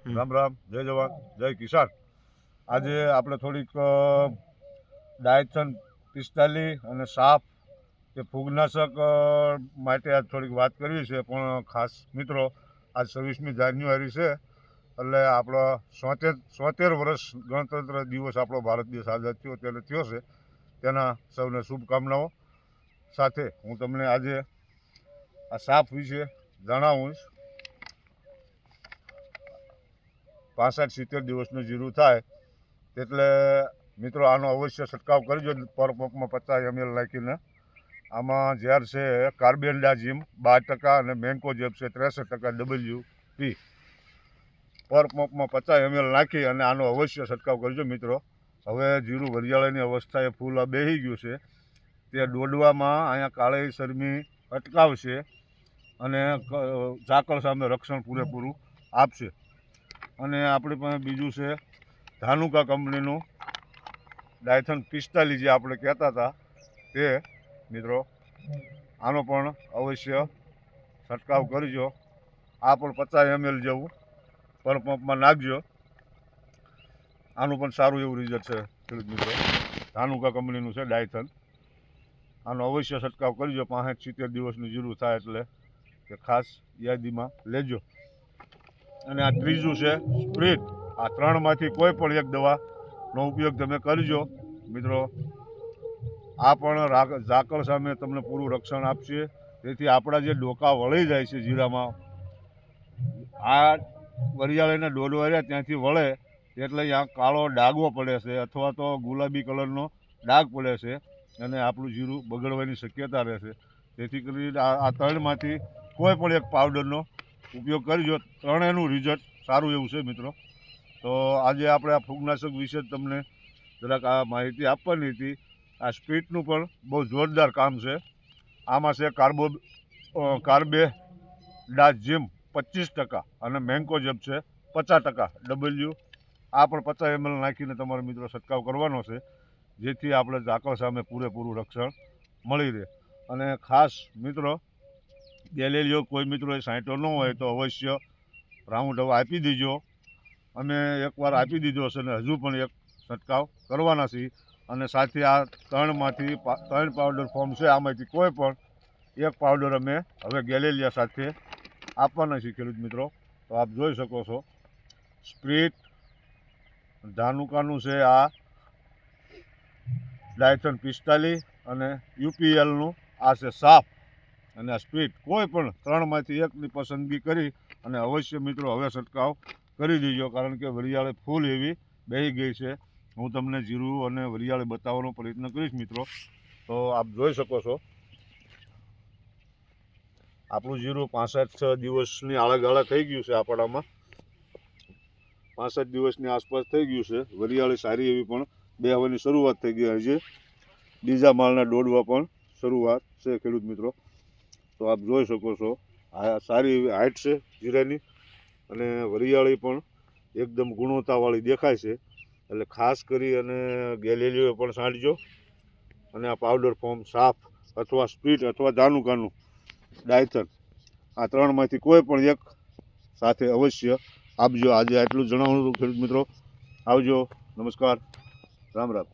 રામ રામ, જય જવાન જય કિસાન. આજે આપણે થોડીક ડાયથન 45 અને સાપ કે ફૂગનાશક માટે આજ થોડીક વાત કરવી છે. પણ ખાસ મિત્રો, આજ 26મી જાન્યુઆરી છે, એટલે આપણો 77 વર્ષ ગણતંત્ર દિવસ આપણો ભારત દેશ આઝાદ થયો ત્યારે થયો છે. તેના સૌને શુભકામનાઓ સાથે હું તમને આજે આ સાપ વિશે જણાવું. 65-70 દિવસનું જીરું થાય એટલે મિત્રો આનો અવશ્ય છંટકાવ કરજો. પર પંપમાં 50 ml નાખીને. આમાં ઝેર છે કાર્બેન્ડાઝિમ 12% અને મેન્કોજેબ છે 63% WP. પર પંપમાં 50 ml નાખી અને આનો અવશ્ય છંટકાવ કરજો મિત્રો. હવે જીરું વરિયાળીની અવસ્થાએ ફૂલ બેસી ગયું છે. તે દોડવામાં અહીંયા કાળી શરમી અટકાવશે અને ઝાકળ સામે રક્ષણ પૂરેપૂરું આપશે. અને આપણી પાસે બીજું છે ધાનુકા કંપનીનું ડાયથન 45 જે આપણે કહેતા હતા તે મિત્રો. આનો પણ અવશ્ય છંટકાવ કરજો. આ પણ 50 ml જેવું પર પંપમાં નાખજો. આનું પણ સારું એવું રિઝલ્ટ છે ખેડૂત મિત્રો. ધાનુકા કંપનીનું છે ડાયથન. આનો અવશ્ય છંટકાવ કરજો. 65-70 દિવસનું જીરું થાય એટલે કે ખાસ યાદીમાં લેજો. અને આ ત્રીજું છે સ્પ્રિટ. આ ત્રણમાંથી કોઈ પણ એક દવાનો ઉપયોગ તમે કરજો મિત્રો. આ પણ ઝાકળ સામે તમને પૂરું રક્ષણ આપશે. તેથી આપણા જે ડોકા વળી જાય છે જીરામાં, આ વરિયાળીના ડોડવા રહ્યા ત્યાંથી વળે એટલે ત્યાં કાળો ડાઘો પડે છે અથવા તો ગુલાબી કલરનો ડાઘ પડે છે અને આપણું જીરું બગડવાની શક્યતા રહેશે. તેથી કરીને આ ત્રણમાંથી કોઈ પણ એક પાવડરનો ઉપયોગ કરજો. ત્રણેયનું રિઝલ્ટ સારું એવું છે મિત્રો. તો આજે આપણે આ ફૂગનાશક વિશે તમને જરાક આ માહિતી આપવાની હતી. આ સ્પ્રિટનું પણ બહુ જોરદાર કામ છે. આમાં છે કાર્બેન્ડાઝિમ 25% અને મેન્કોજેબ છે 50% W. આ પણ 50 ml નાખીને તમારે મિત્રો છંટકાવ કરવાનો છે, જેથી આપણે ઝાકળ સામે પૂરેપૂરું રક્ષણ મળી રહે. અને ખાસ મિત્રો, ગેલેલિયો કોઈ મિત્રોએ સાંટો ન હોય તો અવશ્ય રાઉન્ડ હવે આપી દેજો. અમે એકવાર આપી દીધો છે અને હજુ પણ એક છંટકાવ કરવાના છીએ. અને સાથે આ ત્રણમાંથી 3 પાવડર ફોર્મ છે, આમાંથી કોઈ પણ એક પાવડર અમે હવે ગેલેલિયા સાથે આપવાના છીએ ખેડૂત મિત્રો. તો આપ જોઈ શકો છો સ્પ્રિટ ધાનુકાનું છે, આ ડાયથન 45 અને UPLનું આ છે સાપ અને આ સ્પ્રિટ. કોઈ પણ ત્રણમાંથી એકની પસંદગી કરી અને અવશ્ય મિત્રો હવે છંટકાવ કરી દેજો. કારણ કે વરિયાળી ફૂલ એવી બેસી ગઈ છે. હું તમને જીરું અને વરિયાળી બતાવવાનો પ્રયત્ન કરીશ મિત્રો. તો આપ જોઈ શકો છો આપણું જીરું 65 દિવસની આળે થઈ ગયું છે. આપણામાં 65 દિવસની આસપાસ થઈ ગયું છે. વરિયાળી સારી એવી પણ બેહવાની શરૂઆત થઈ ગઈ છે. બીજા માળના દોડવા પણ શરૂઆત છે ખેડૂત મિત્રો. તો આપ જોઈ શકો છો આ સારી એવી હાઇટ છે જીરાની અને વરિયાળી પણ એકદમ ગુણવત્તાવાળી દેખાય છે. એટલે ખાસ કરી અને ગેલેલિયો પણ છાંટજો. અને આ પાવડર ફોર્મ સાફ અથવા સ્પ્રિટ અથવા ધાનુકાનું ડાયથન, આ ત્રણમાંથી કોઈ પણ એક સાથે અવશ્ય આપજો. આજે આટલું જણાવવાનું ખેડૂત મિત્રો. આવજો. નમસ્કાર. રામ રામ.